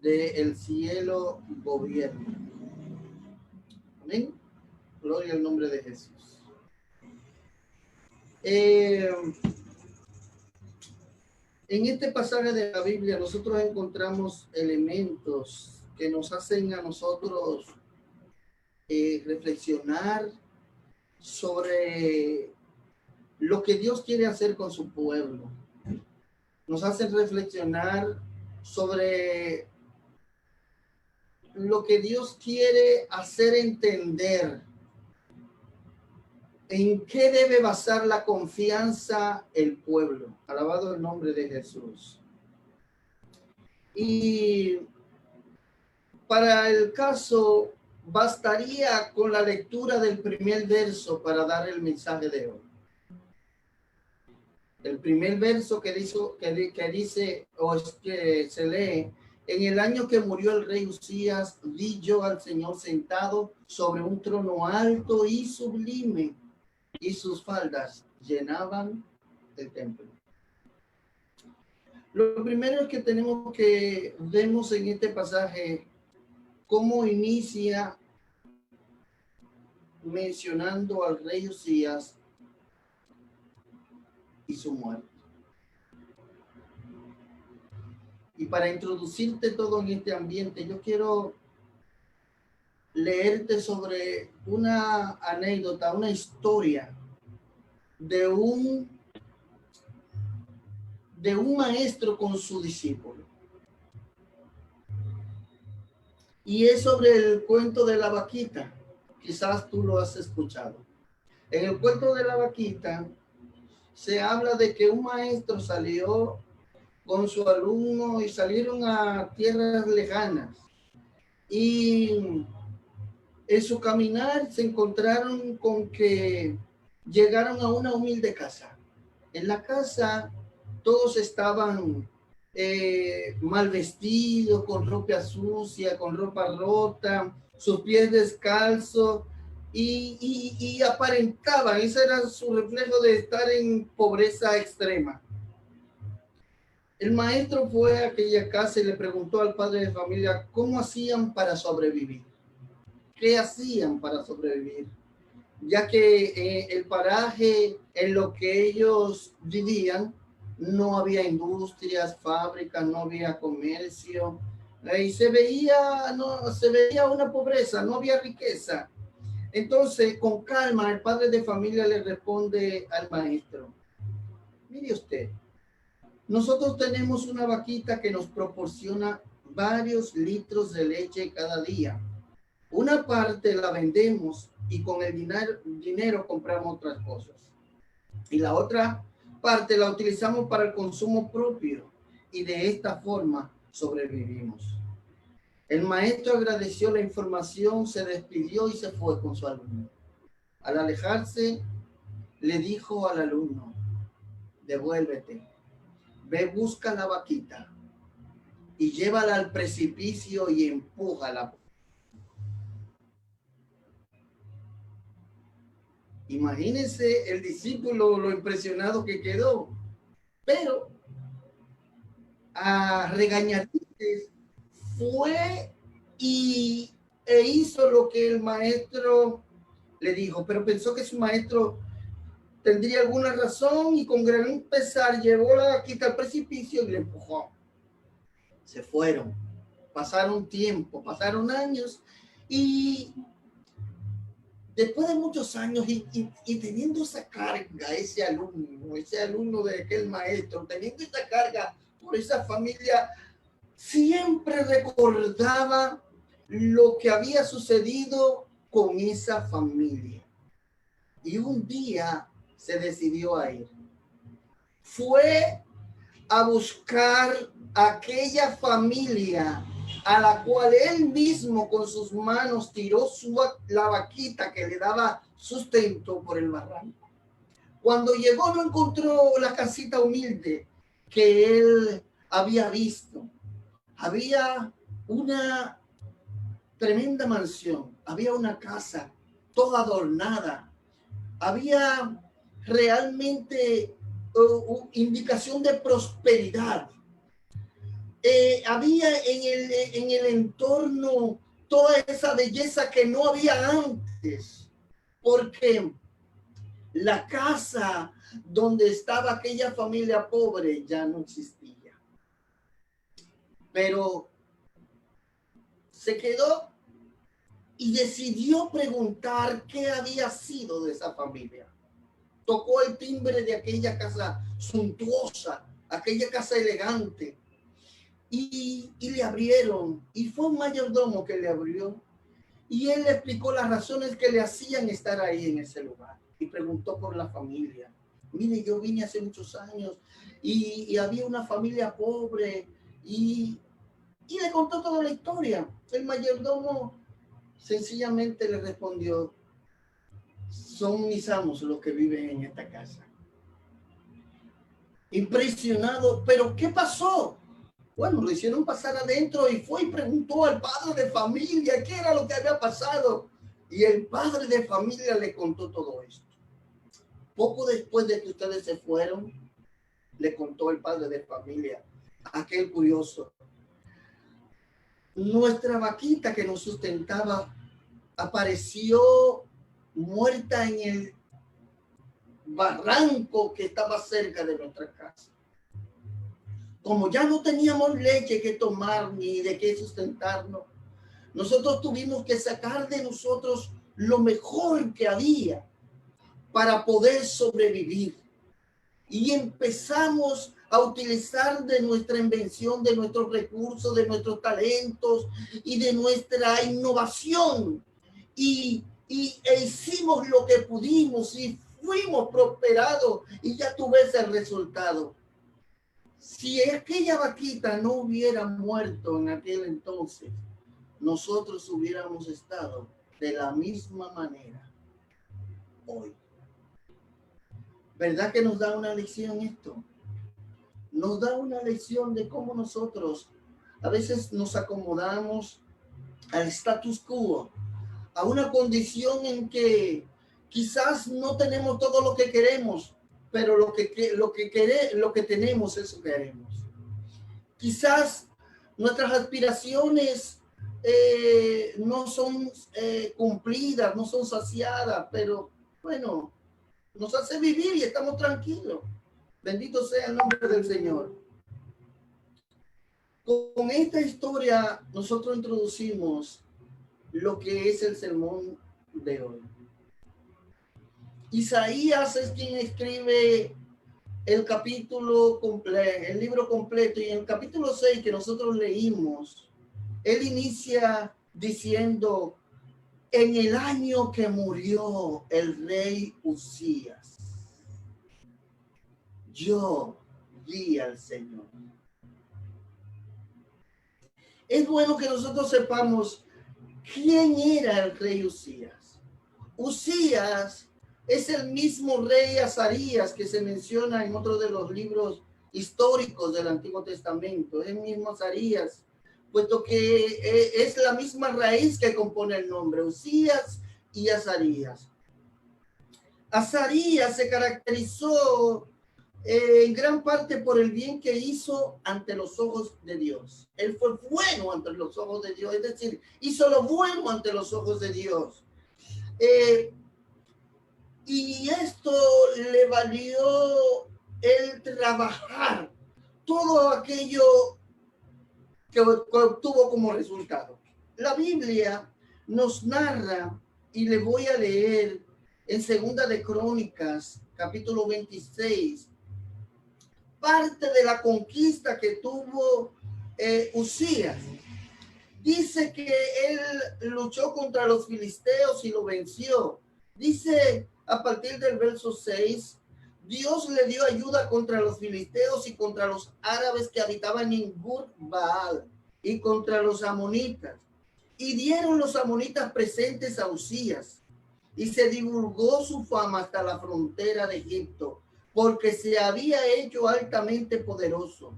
del cielo gobierna. Amén. Gloria al nombre de Jesús. En este pasaje de la Biblia nosotros encontramos elementos que nos hacen a nosotros reflexionar sobre lo que Dios quiere hacer con su pueblo. Nos hacen reflexionar sobre lo que Dios quiere hacer entender. ¿En qué debe basar la confianza el pueblo? Alabado el nombre de Jesús. Y para el caso, bastaría con la lectura del primer verso para dar el mensaje de hoy. El primer verso que dice, o es que se lee: en el año que murió el rey Uzías, vi yo al Señor sentado sobre un trono alto y sublime, y sus faldas llenaban el templo. Lo primero que tenemos que vemos en este pasaje, cómo inicia mencionando al rey Uzías y su muerte. Y para introducirte todo en este ambiente, yo quiero leerte sobre una anécdota, una historia de un maestro con su discípulo. Y es sobre el cuento de la vaquita. Quizás tú lo has escuchado. En el cuento de la vaquita se habla de que un maestro salió con su alumno y salieron a tierras lejanas. Y en su caminar se encontraron con que llegaron a una humilde casa. En la casa todos estaban mal vestidos, con ropa sucia, con ropa rota, sus pies descalzos, y aparentaban, ese era su reflejo de estar en pobreza extrema. El maestro fue a aquella casa y le preguntó al padre de familia cómo hacían para sobrevivir. ¿Qué hacían para sobrevivir? Ya que el paraje en lo que ellos vivían no había industrias, fábricas, no había comercio, y se veía una pobreza, no había riqueza. Entonces, con calma, el padre de familia le responde al maestro: mire usted, nosotros tenemos una vaquita que nos proporciona varios litros de leche cada día. Una parte la vendemos y con el dinero compramos otras cosas. Y la otra parte la utilizamos para el consumo propio y de esta forma sobrevivimos. El maestro agradeció la información, se despidió y se fue con su alumno. Al alejarse, le dijo al alumno: devuélvete, ve, busca la vaquita y llévala al precipicio y empújala. Imagínense el discípulo lo impresionado que quedó, pero a regañadientes fue e hizo lo que el maestro le dijo, pero pensó que su maestro tendría alguna razón y con gran pesar llevó la vaquita al precipicio y le empujó. Se fueron, pasaron tiempo, pasaron años, y después de muchos años y teniendo esa carga, ese alumno de aquel maestro, teniendo esa carga por esa familia, siempre recordaba lo que había sucedido con esa familia. Y un día se decidió a ir. Fue a buscar aquella familia a la cual él mismo con sus manos tiró la vaquita que le daba sustento por el barranco. Cuando llegó no encontró la casita humilde que él había visto. Había una tremenda mansión, había una casa toda adornada, había realmente indicación de prosperidad. había en el entorno toda esa belleza que no había antes, porque la casa donde estaba aquella familia pobre ya no existía. Pero se quedó y decidió preguntar qué había sido de esa familia. Tocó el timbre de aquella casa suntuosa, aquella casa elegante, y le abrieron. Y fue un mayordomo que le abrió. Y él le explicó las razones que le hacían estar ahí en ese lugar. Y preguntó por la familia. Mire, yo vine hace muchos años y había una familia pobre. Y le contó toda la historia. El mayordomo sencillamente le respondió: son mis amos los que viven en esta casa. Impresionado, pero ¿qué pasó? Bueno, lo hicieron pasar adentro y fue y preguntó al padre de familia qué era lo que había pasado. Y el padre de familia le contó todo esto. Poco después de que ustedes se fueron, le contó el padre de familia, aquel curioso: nuestra vaquita que nos sustentaba apareció muerta en el barranco que estaba cerca de nuestra casa. Como ya no teníamos leche que tomar ni de qué sustentarnos, nosotros tuvimos que sacar de nosotros lo mejor que había para poder sobrevivir. Y empezamos a utilizar de nuestra invención, de nuestros recursos, de nuestros talentos y de nuestra innovación. E hicimos lo que pudimos y fuimos prosperados, y ya tú ves el resultado. Si aquella vaquita no hubiera muerto en aquel entonces, nosotros hubiéramos estado de la misma manera hoy. ¿Verdad que nos da una lección esto? Nos da una lección de cómo nosotros a veces nos acomodamos al status quo, a una condición en que quizás no tenemos todo lo que queremos, pero lo que tenemos, eso queremos. Quizás nuestras aspiraciones no son cumplidas, no son saciadas, pero bueno, nos hace vivir y estamos tranquilos. Bendito sea el nombre del Señor. Con esta historia nosotros introducimos lo que es el sermón de hoy. Isaías es quien escribe el capítulo completo, el libro completo, y en el capítulo 6 que nosotros leímos, él inicia diciendo: en el año que murió el rey Uzías, yo vi al Señor. Es bueno que nosotros sepamos quién era el rey Uzías. Uzías es el mismo rey Azarías que se menciona en otro de los libros históricos del Antiguo Testamento. Es el mismo Azarías, puesto que es la misma raíz que compone el nombre, Uzías y Azarías. Azarías se caracterizó en gran parte por el bien que hizo ante los ojos de Dios. Él fue bueno ante los ojos de Dios, es decir, hizo lo bueno ante los ojos de Dios. Y esto le valió el trabajar todo aquello que obtuvo como resultado. La Biblia nos narra, y le voy a leer en Segunda de Crónicas, capítulo 26, parte de la conquista que tuvo Uzías. Dice que él luchó contra los filisteos y lo venció. Dice a partir del verso 6, Dios le dio ayuda contra los filisteos y contra los árabes que habitaban en Gur-Baal y contra los amonitas. Y dieron los amonitas presentes a Uzías, y se divulgó su fama hasta la frontera de Egipto, porque se había hecho altamente poderoso.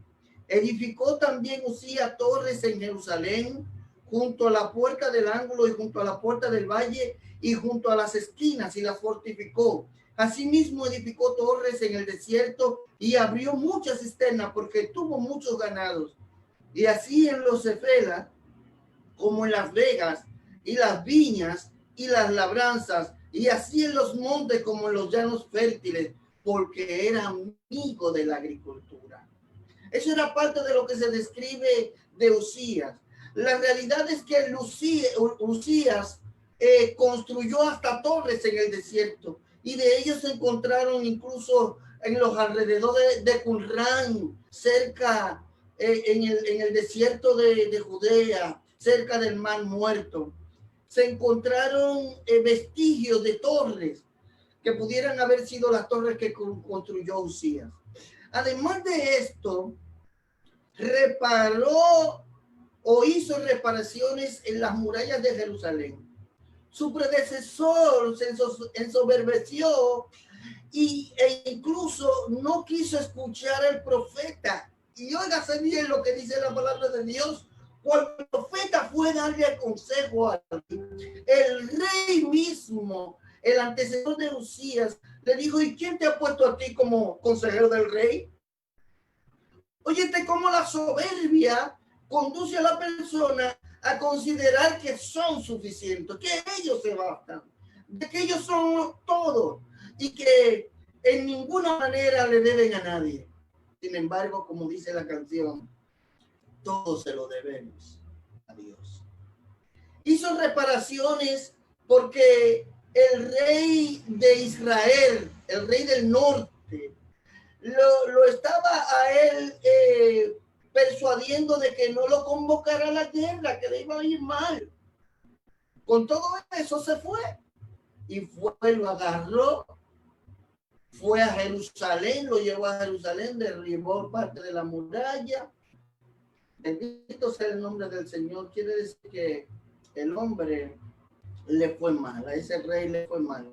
Edificó también Uzías torres en Jerusalén, junto a la puerta del ángulo y junto a la puerta del valle y junto a las esquinas, y las fortificó. Asimismo edificó torres en el desierto y abrió muchas cisternas porque tuvo muchos ganados. Y así en los Cefelas, como en Las Vegas, y las viñas, y las labranzas, y así en los montes como en los llanos fértiles, porque era amigo de la agricultura. Eso era parte de lo que se describe de Uzías. La realidad es que Uzías construyó hasta torres en el desierto, y de ellos se encontraron incluso en los alrededores de Qumran, cerca en el desierto de Judea, cerca del Mar Muerto. Se encontraron vestigios de torres que pudieran haber sido las torres que construyó Uzías. Además de esto, reparó o hizo reparaciones en las murallas de Jerusalén. Su predecesor se ensoberbeció e incluso no quiso escuchar al profeta. Y óigase bien lo que dice la palabra de Dios. Cuando el profeta fue a darle consejo a el rey mismo, el antecesor de Uzías, le dijo: ¿y quién te ha puesto a ti como consejero del rey? Óyete cómo la soberbia conduce a la persona a considerar que son suficientes, que ellos se bastan, de que ellos son todo y que en ninguna manera le deben a nadie. Sin embargo, como dice la canción, todos se lo debemos a Dios. Hizo reparaciones porque el rey de Israel, el rey del norte, lo estaba a él persuadiendo de que no lo convocara a la guerra, que le iba a ir mal. Con todo eso se fue y lo agarró, fue a Jerusalén, lo llevó a Jerusalén, derribó parte de la muralla. Bendito sea el nombre del Señor. Quiere decir que el hombre le fue mal, a ese rey le fue mal.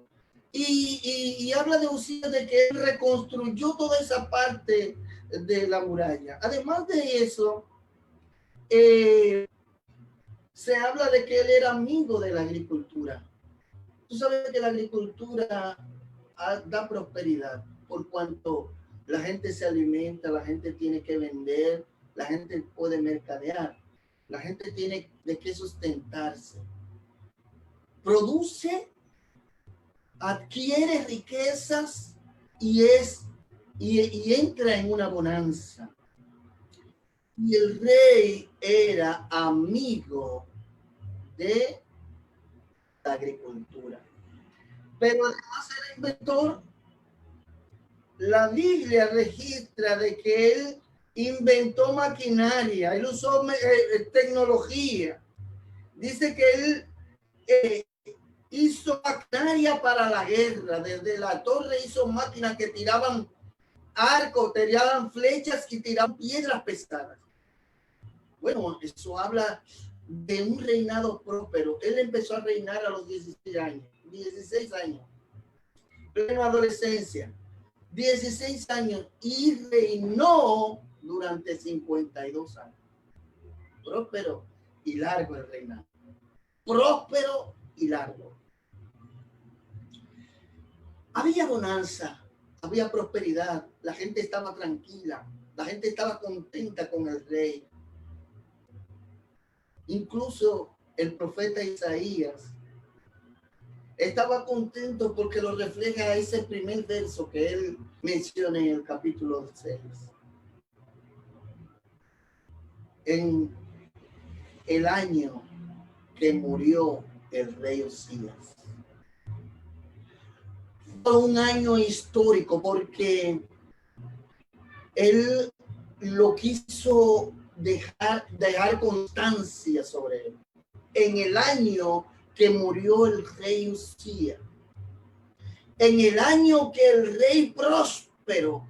Y habla de Uzías, de que él reconstruyó toda esa parte de la muralla. Además de eso, se habla de que él era amigo de la agricultura. Tú sabes que la agricultura da prosperidad, por cuanto la gente se alimenta, la gente tiene que vender, la gente puede mercadear, la gente tiene de qué sustentarse. Produce, adquiere riquezas y entra en una bonanza. Y el rey era amigo de la agricultura. Pero además era inventor. La Biblia registra de que él inventó maquinaria, él usó tecnología. Dice que él hizo maquinaria para la guerra. Desde la torre hizo máquinas que tiraban arcos, tiraban flechas y tiraban piedras pesadas. Bueno, eso habla de un reinado próspero. Él empezó a reinar a los 16 años, plena adolescencia, 16 años, y reinó durante 52 años. Próspero y largo el reinado. Próspero y largo. Había bonanza, había prosperidad, la gente estaba tranquila, la gente estaba contenta con el rey. Incluso el profeta Isaías estaba contento porque lo refleja ese primer verso que él menciona en el capítulo 6. En el año que murió el rey Uzías. Fue un año histórico porque él lo quiso dejar constancia sobre él. En el año que murió el rey Uzías, en el año que el rey próspero,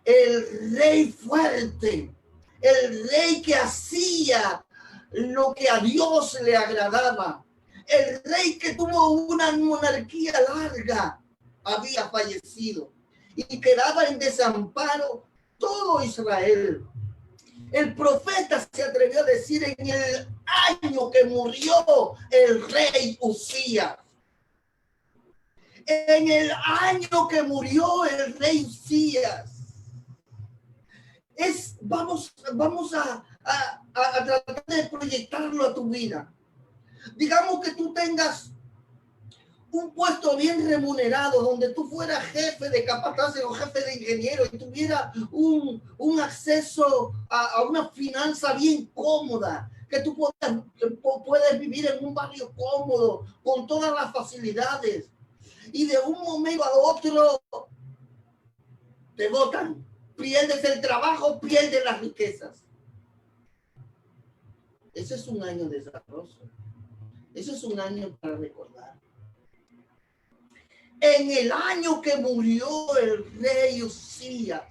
el rey fuerte, el rey que hacía lo que a Dios le agradaba, el rey que tuvo una monarquía larga, había fallecido y quedaba en desamparo todo Israel. El profeta se atrevió a decir: en el año que murió el rey Uzías, en el año que murió el rey Uzías, vamos a tratar de proyectarlo a tu vida. Digamos que tú tengas un puesto bien remunerado, donde tú fueras jefe de capataces o jefe de ingeniero y tuviera un acceso a una finanza bien cómoda, que tú puedes vivir en un barrio cómodo, con todas las facilidades, y de un momento a otro te botan, pierdes el trabajo, pierdes las riquezas. Ese es un año de desarrollo. Ese es un año para recordar. En el año que murió el rey Usías,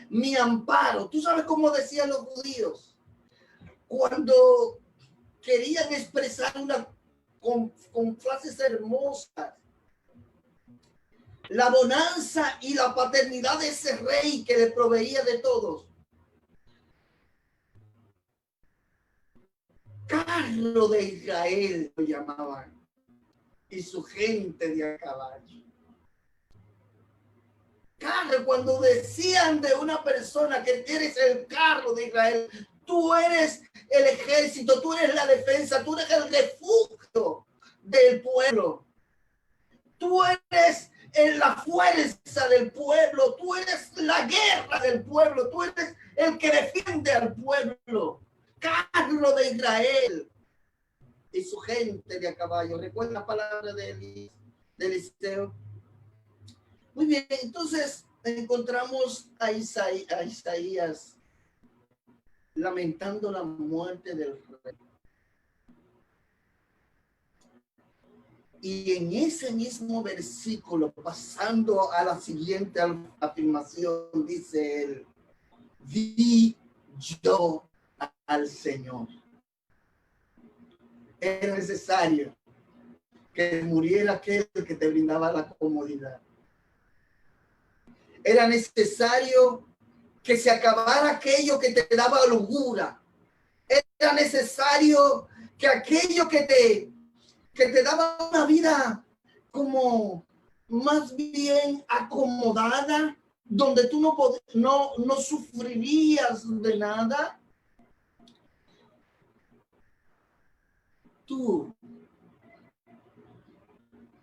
mi amparo. ¿Tú sabes cómo decían los judíos? Cuando querían expresar con frases hermosas la bonanza y la paternidad de ese rey que le proveía de todos. Carro de Israel lo llamaban, y su gente de a caballo. Carro, cuando decían de una persona que eres el carro de Israel, tú eres el ejército, tú eres la defensa, tú eres el refugio del pueblo. Tú eres la fuerza del pueblo, tú eres la guerra del pueblo, tú eres el que defiende al pueblo. Carro de Israel y su gente de a caballo. ¿Recuerda la palabra de Eliseo? Muy bien, entonces encontramos a Isaías lamentando la muerte del rey. Y en ese mismo versículo, pasando a la siguiente afirmación, dice él: vi yo al Señor. Era necesario que muriera aquel que te brindaba la comodidad. Era necesario que se acabara aquello que te daba holgura. Era necesario que aquello que te daba una vida como más bien acomodada, donde tú no sufrirías de nada, tú,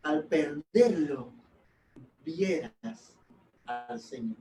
al perderlo, vieras al Señor.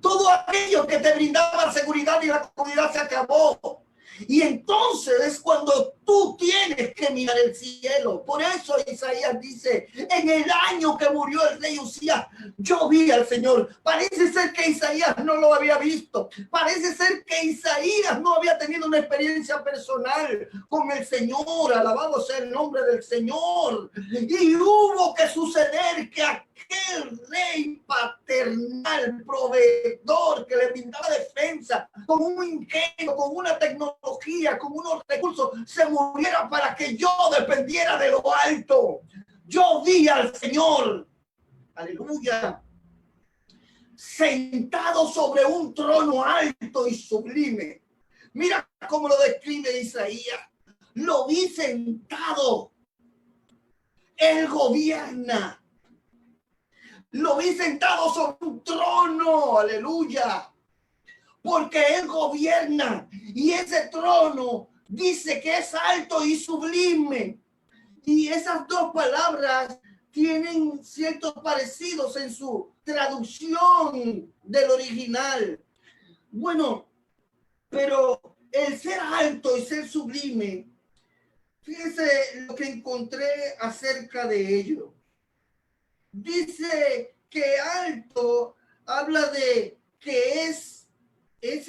Todo aquello que te brindaba seguridad y la comodidad se acabó. Y entonces es cuando tú tienes que mirar el cielo. Por eso Isaías dice: en el año que murió el rey Usías, yo vi al Señor. Parece ser que Isaías no lo había visto. Parece ser que Isaías no había tenido una experiencia personal con el Señor. Alabado sea el nombre del Señor. Y hubo que suceder que aquel rey paternal, proveedor, que le brindaba defensa, con un ingenio, con una tecnología, con unos recursos, se muriera para que yo dependiera de lo alto. Yo vi al Señor, aleluya, sentado sobre un trono alto y sublime. Mira cómo lo describe Isaías. Lo vi sentado. Él gobierna. Lo vi sentado sobre un trono, aleluya, porque él gobierna, y ese trono dice que es alto y sublime. Y esas dos palabras tienen ciertos parecidos en su traducción del original. Bueno, pero el ser alto y ser sublime, fíjense lo que encontré acerca de ello. Dice que alto habla de que es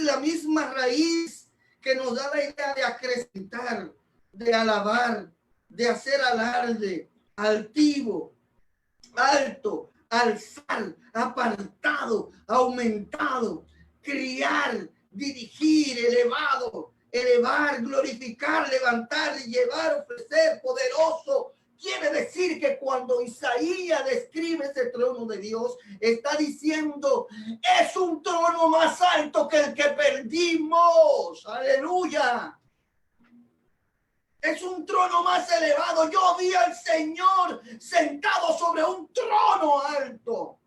la misma raíz que nos da la idea de acrecentar, de alabar, de hacer alarde, altivo, alto, alzar, apartado, aumentado, criar, dirigir, elevado, elevar, glorificar, levantar, llevar, ofrecer, poderoso. Quiere decir que cuando Isaías describe ese trono de Dios, está diciendo: es un trono más alto que el que perdimos. Aleluya. Es un trono más elevado. Yo vi al Señor sentado sobre un trono alto.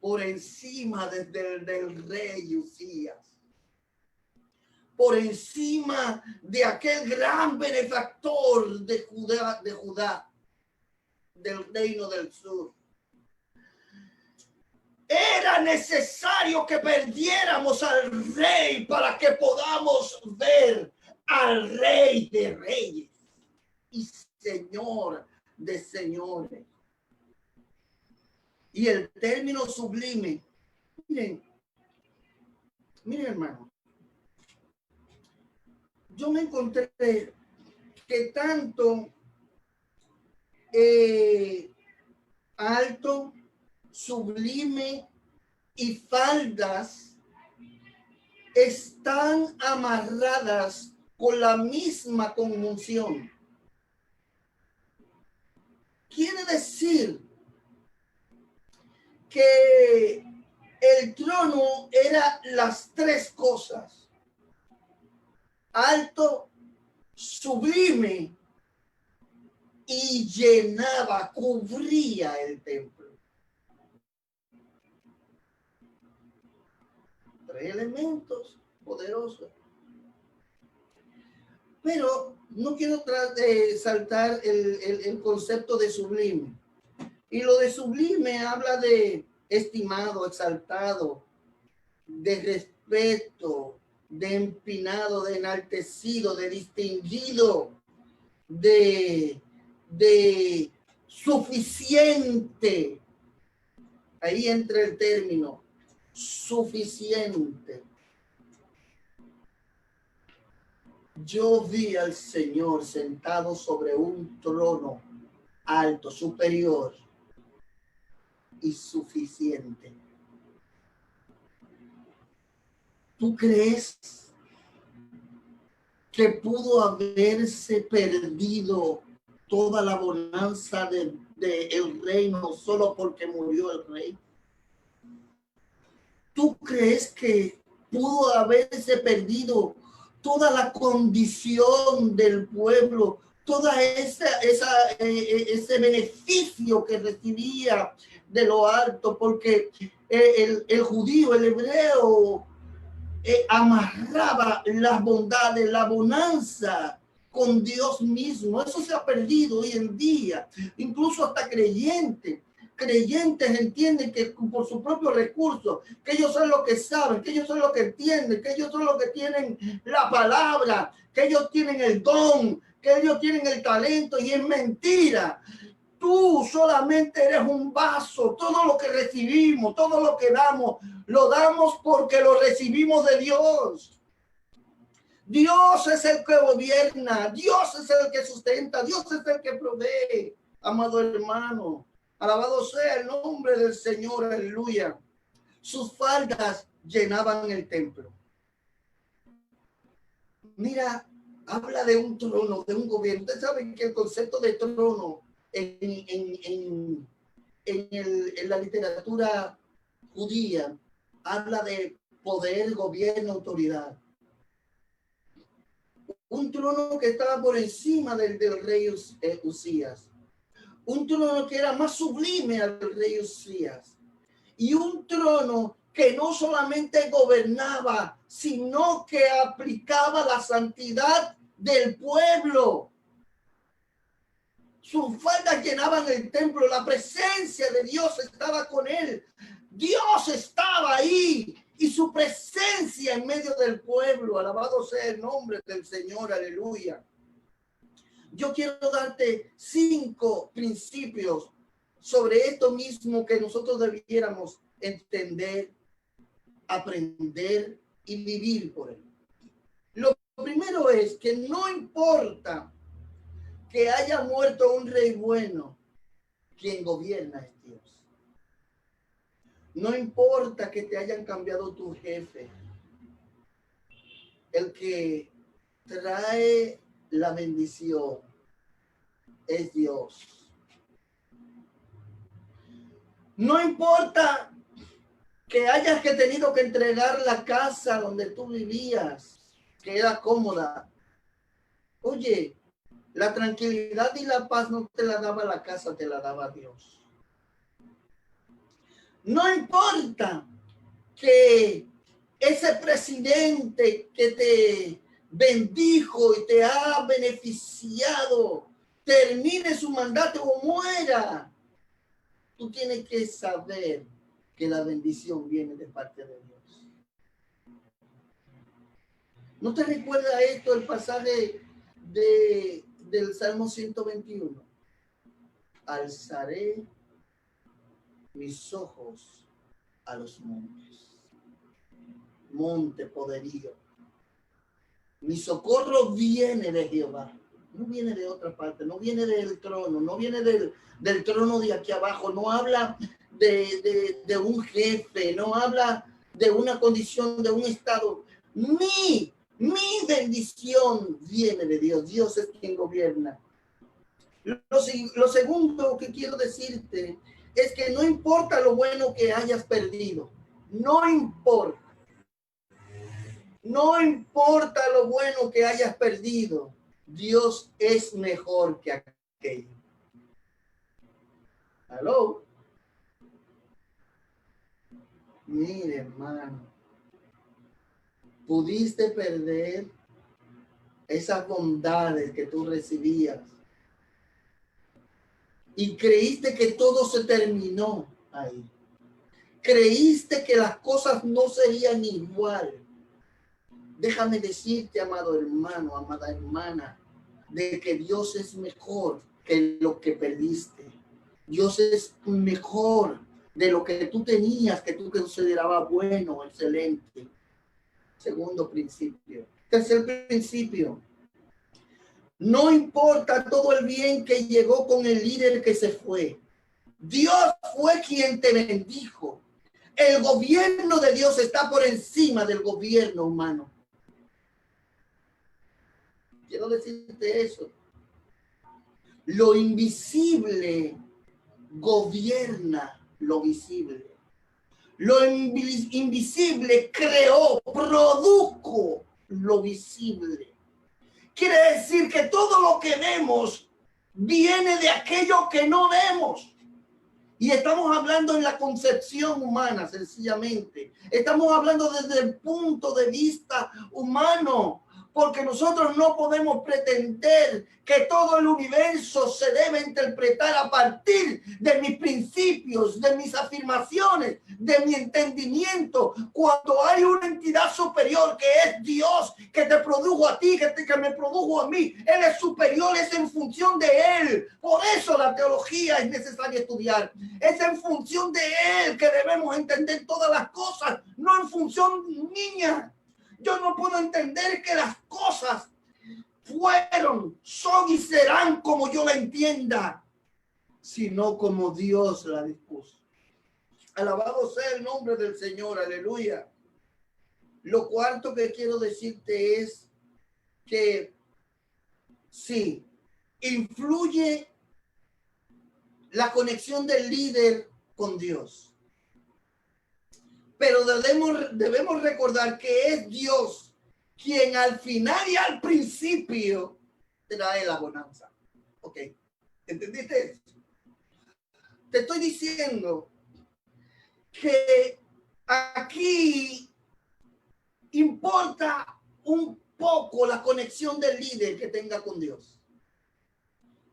por encima del rey Usías, por encima de aquel gran benefactor de Judá, del reino del sur. Era necesario que perdiéramos al rey para que podamos ver al rey de reyes y señor de señores. Y el término sublime, miren hermano, yo me encontré que tanto alto, sublime y faldas están amarradas con la misma conjunción. Quiere decir que el trono era las tres cosas: alto, sublime y llenaba, cubría el templo. Tres elementos poderosos. Pero no quiero saltar el concepto de sublime. Y lo de sublime habla de estimado, exaltado, de respeto, de empinado, de enaltecido, de distinguido, de suficiente. Ahí entra el término suficiente. Yo vi al Señor sentado sobre un trono alto, superior y suficiente. ¿Tú crees que pudo haberse perdido toda la bonanza del reino solo porque murió el rey? ¿Tú crees que pudo haberse perdido toda la condición del pueblo, toda ese beneficio que recibía de lo alto? Porque el judío, el hebreo, amarraba las bondades, la bonanza con Dios mismo. Eso se ha perdido hoy en día. Incluso hasta creyentes entienden que por su propio recurso, que ellos son los que saben, que ellos son los que entienden, que ellos son los que tienen la palabra, que ellos tienen el don, que ellos tienen el talento, y es mentira. Tú solamente eres un vaso. Todo lo que recibimos, todo lo que damos, lo damos porque lo recibimos de Dios. Dios es el que gobierna, Dios es el que sustenta, Dios es el que provee. Amado hermano, alabado sea el nombre del Señor, aleluya. Sus faldas llenaban el templo. Mira, habla de un trono, de un gobierno. Ustedes saben que el concepto de trono en la literatura judía habla de poder, gobierno, autoridad. Un trono que estaba por encima del rey Usías. Un trono que era más sublime al rey Usías. Y un trono que no solamente gobernaba, sino que aplicaba la santidad del pueblo. Sus faldas llenaban el templo, la presencia de Dios estaba con él. Dios estaba ahí y su presencia en medio del pueblo. Alabado sea el nombre del Señor, aleluya. Yo quiero darte 5 principios sobre esto mismo que nosotros debiéramos entender, aprender y vivir por él. Lo primero es que no importa que haya muerto un rey bueno, quien gobierna es Dios. No importa que te hayan cambiado tu jefe, el que trae la bendición es Dios. No importa que hayas tenido que entregar la casa donde tú vivías, que era cómoda. Oye, la tranquilidad y la paz no te la daba la casa, te la daba Dios. No importa que ese presidente que te bendijo y te ha beneficiado termine su mandato o muera. Tú tienes que saber que la bendición viene de parte de Dios. ¿No te recuerda esto el pasaje del Salmo 121? Alzaré mis ojos a los montes. Monte poderío. Mi socorro viene de Jehová. No viene de otra parte, no viene del trono, no viene del trono de aquí abajo, no habla de un jefe, no habla de una condición, de un estado. Mi bendición viene de Dios. Dios es quien gobierna. Lo segundo que quiero decirte es que no importa lo bueno que hayas perdido, no importa. No importa lo bueno que hayas perdido, Dios es mejor que aquello. ¿Aló? Mire, hermano, pudiste perder esas bondades que tú recibías y creíste que todo se terminó ahí. Creíste que las cosas no serían igual. Déjame decirte, amado hermano, amada hermana, de que Dios es mejor que lo que perdiste. Dios es mejor de lo que tú tenías, que tú considerabas bueno, excelente. Segundo principio. Tercer principio. No importa todo el bien que llegó con el líder que se fue. Dios fue quien te bendijo. El gobierno de Dios está por encima del gobierno humano. Quiero decirte eso. Lo invisible gobierna lo visible. Lo invisible creó, produjo lo visible. Quiere decir que todo lo que vemos viene de aquello que no vemos. Y estamos hablando en la concepción humana, sencillamente. Estamos hablando desde el punto de vista humano, porque nosotros no podemos pretender que todo el universo se debe interpretar a partir de mis principios, de mis afirmaciones, de mi entendimiento, cuando hay una entidad superior que es Dios, que te produjo a ti, que me produjo a mí. Él es superior, es en función de Él. Por eso la teología es necesaria estudiar. Es en función de Él que debemos entender todas las cosas, no en función mía. Yo no puedo entender que las cosas fueron, son y serán como yo la entienda, sino como Dios la dispuso. Alabado sea el nombre del Señor, aleluya. Lo cuarto que quiero decirte es que sí, influye la conexión del líder con Dios. Pero debemos recordar que es Dios quien al final y al principio trae la bonanza. Ok, ¿entendiste eso? Te estoy diciendo que aquí importa un poco la conexión del líder que tenga con Dios.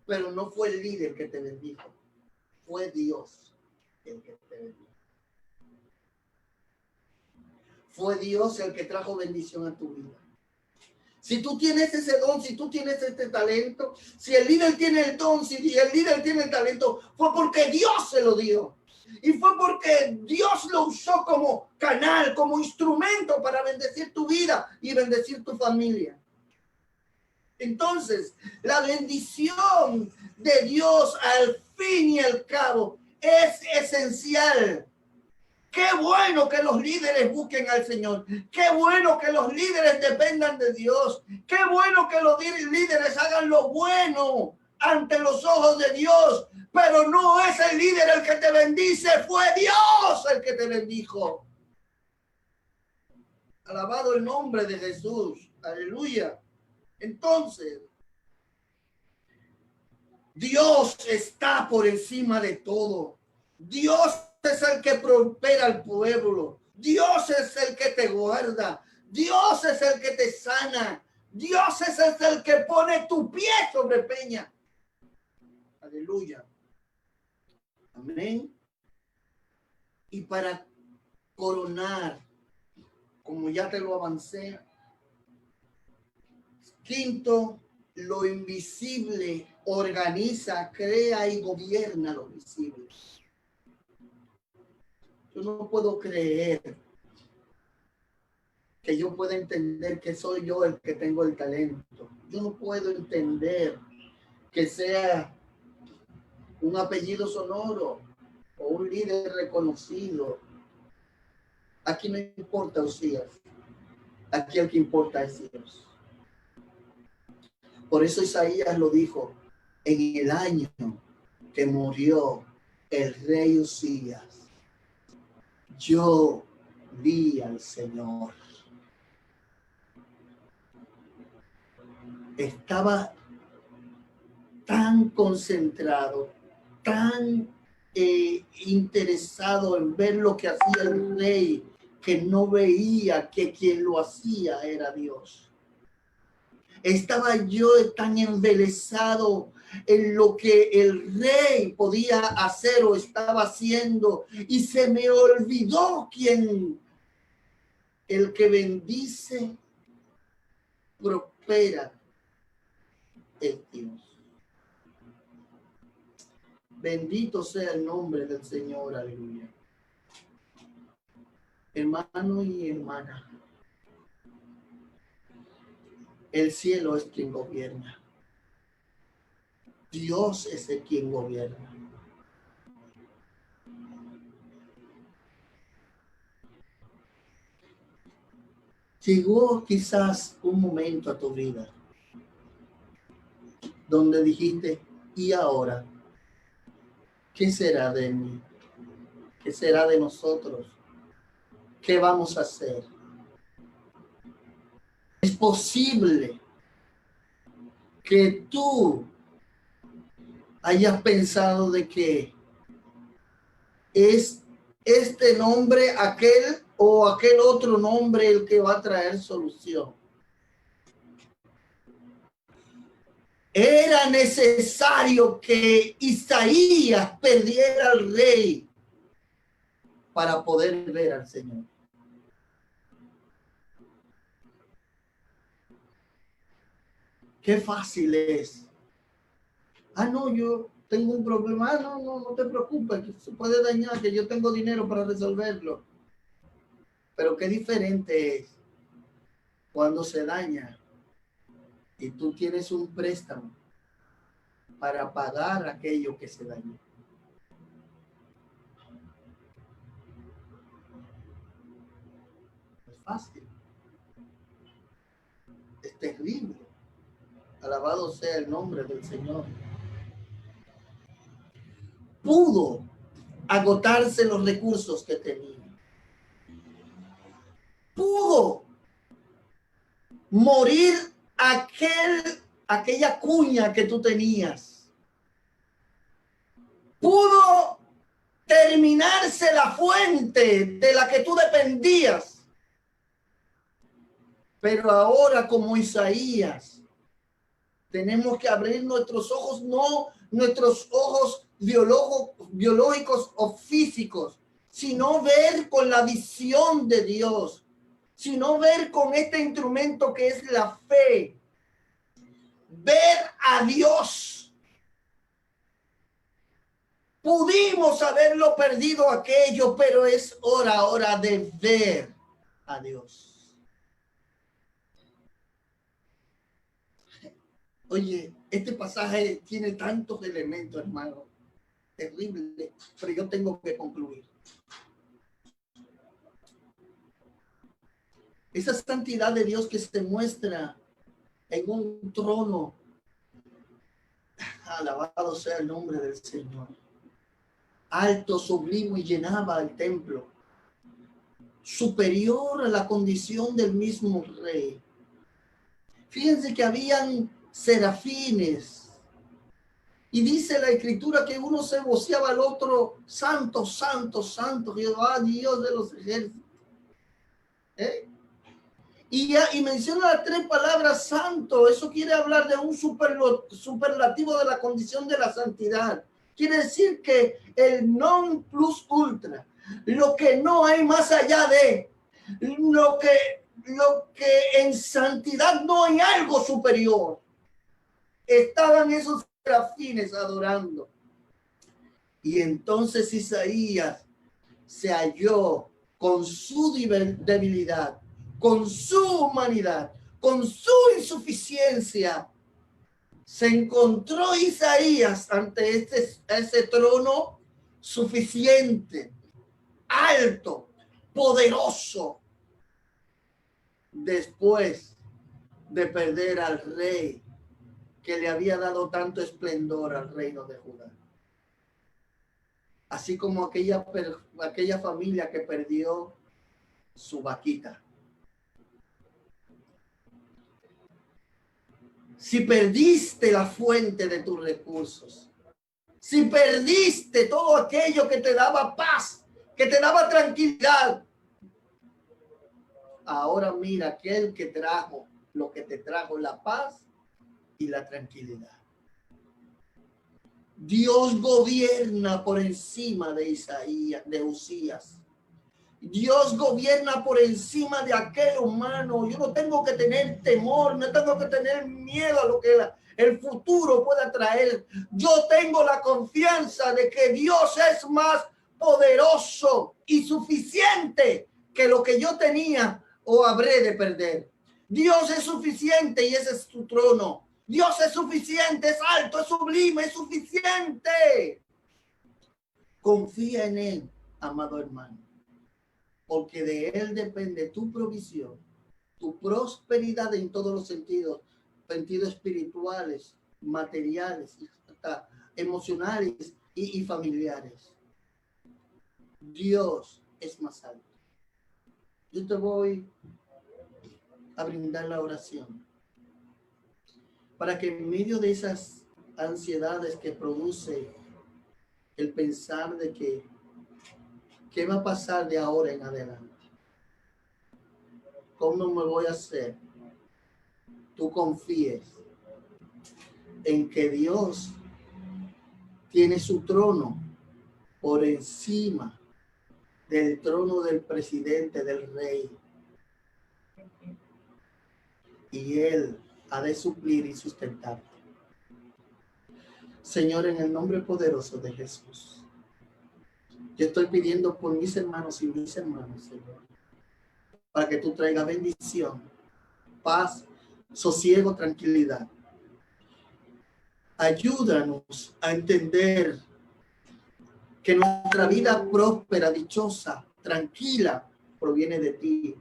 Pero no fue el líder que te bendijo, fue Dios el que te bendijo. Fue Dios el que trajo bendición a tu vida. Si tú tienes ese don, si tú tienes este talento, si el líder tiene el don, si el líder tiene el talento, fue porque Dios se lo dio. Y fue porque Dios lo usó como canal, como instrumento para bendecir tu vida y bendecir tu familia. Entonces, la bendición de Dios al fin y al cabo es esencial. Qué bueno que los líderes busquen al Señor. Qué bueno que los líderes dependan de Dios. Qué bueno que los líderes hagan lo bueno ante los ojos de Dios. Pero no es el líder el que te bendice, fue Dios el que te bendijo. Alabado el nombre de Jesús. Aleluya. Entonces, Dios está por encima de todo. Dios es el que prospera al pueblo. Dios es el que te guarda. Dios es el que te sana. Dios es el que pone tu pie sobre peña. Aleluya. Amén. Y para coronar, como ya te lo avancé, quinto, lo invisible organiza, crea y gobierna lo visible. Yo no puedo creer que yo pueda entender que soy yo el que tengo el talento. Yo no puedo entender que sea un apellido sonoro o un líder reconocido. Aquí no importa Usías. Aquí el que importa es Dios. Por eso Isaías lo dijo, en el año que murió el rey Usías, yo vi al Señor. Estaba tan concentrado, tan interesado en ver lo que hacía el rey, que no veía que quien lo hacía era Dios. Estaba yo tan embelesado en lo que el rey podía hacer o estaba haciendo, y se me olvidó quién, el que bendice, prospera, es Dios. Bendito sea el nombre del Señor, aleluya. Hermano y hermana, el cielo es quien gobierna. Dios es el quien gobierna. Llegó quizás un momento a tu vida donde dijiste, ¿y ahora qué será de mí? ¿Qué será de nosotros? ¿Qué vamos a hacer? Es posible que tú hayas pensado de que es este nombre, aquel o aquel otro nombre el que va a traer solución. Era necesario que Isaías perdiera al rey para poder ver al Señor. Qué fácil es. No, yo tengo un problema. No te preocupes, que se puede dañar, que yo tengo dinero para resolverlo. Pero qué diferente es cuando se daña y tú tienes un préstamo para pagar aquello que se dañó. No es fácil. Es terrible. Alabado sea el nombre del Señor. Pudo agotarse los recursos que tenía. Pudo morir aquella cuña que tú tenías. Pudo terminarse la fuente de la que tú dependías. Pero ahora, como Isaías, tenemos que abrir nuestros ojos, no nuestros ojos biológicos o físicos, sino ver con la visión de Dios, sino ver con este instrumento que es la fe, ver a Dios. Pudimos haberlo perdido aquello, pero es hora ahora de ver a Dios. Oye, este pasaje tiene tantos elementos, hermano, terrible, pero yo tengo que concluir. Esa santidad de Dios que se muestra en un trono, alabado sea el nombre del Señor, alto, sublime, y llenaba el templo, superior a la condición del mismo rey. Fíjense que habían serafines Y dice la escritura que uno se voceaba al otro, santo, santo, santo, Jehová, Dios de los ejércitos. ¿Eh? Y menciona las 3 palabras santo. Eso quiere hablar de un superlativo de la condición de la santidad. Quiere decir que el non plus ultra, lo que no hay más allá de, lo que en santidad no hay algo superior. Estaban esos serafines adorando. Y entonces Isaías se halló con su debilidad, con su humanidad, con su insuficiencia. Se encontró Isaías ante ese trono suficiente, alto, poderoso, después de perder al rey que le había dado tanto esplendor al reino de Judá. Así como aquella familia que perdió su vaquita. Si perdiste la fuente de tus recursos, si perdiste todo aquello que te daba paz, que te daba tranquilidad, ahora mira aquel que trajo lo que te trajo la paz y la tranquilidad. Dios gobierna por encima de Isaías, de Usías. Dios gobierna por encima de aquel humano. Yo no tengo que tener temor, no tengo que tener miedo a lo que el futuro pueda traer. Yo tengo la confianza de que Dios es más poderoso y suficiente que lo que yo tenía o habré de perder. Dios es suficiente y ese es su trono. Dios es suficiente, es alto, es sublime, es suficiente. Confía en Él, amado hermano, porque de Él depende tu provisión, tu prosperidad en todos los sentidos espirituales, materiales, hasta emocionales y familiares. Dios es más alto. Yo te voy a brindar la oración para que en medio de esas ansiedades que produce el pensar de que ¿qué va a pasar de ahora en adelante? ¿Cómo me voy a hacer? Tú confíes en que Dios tiene su trono por encima del trono del presidente, del rey. Y Él ha de suplir y sustentarte. Señor, en el nombre poderoso de Jesús, yo estoy pidiendo por mis hermanos y mis hermanas, Señor, para que tú traigas bendición, paz, sosiego, tranquilidad. Ayúdanos a entender que nuestra vida próspera, dichosa, tranquila, proviene de ti.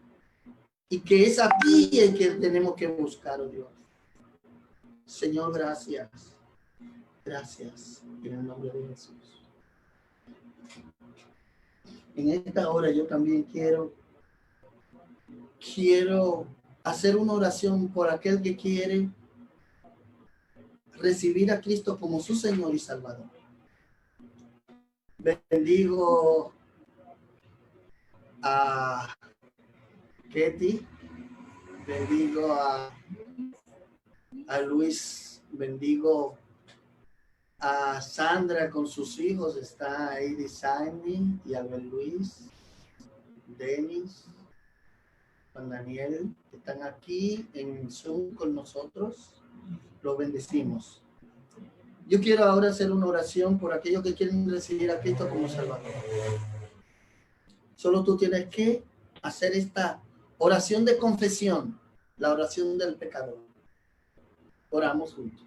Y que es a ti el que tenemos que buscar, oh Dios. Señor, gracias. Gracias en el nombre de Jesús. En esta hora yo también quiero hacer una oración por aquel que quiere recibir a Cristo como su Señor y Salvador. Bendigo a Ketty, bendigo a Luis, bendigo a Sandra con sus hijos, está Eddie Sandy y Albert Luis, Denis, Juan Daniel, están aquí en Zoom con nosotros. Los bendecimos. Yo quiero ahora hacer una oración por aquellos que quieren recibir a Cristo como Salvador. Solo tú tienes que hacer esta oración de confesión, la oración del pecador. Oramos juntos.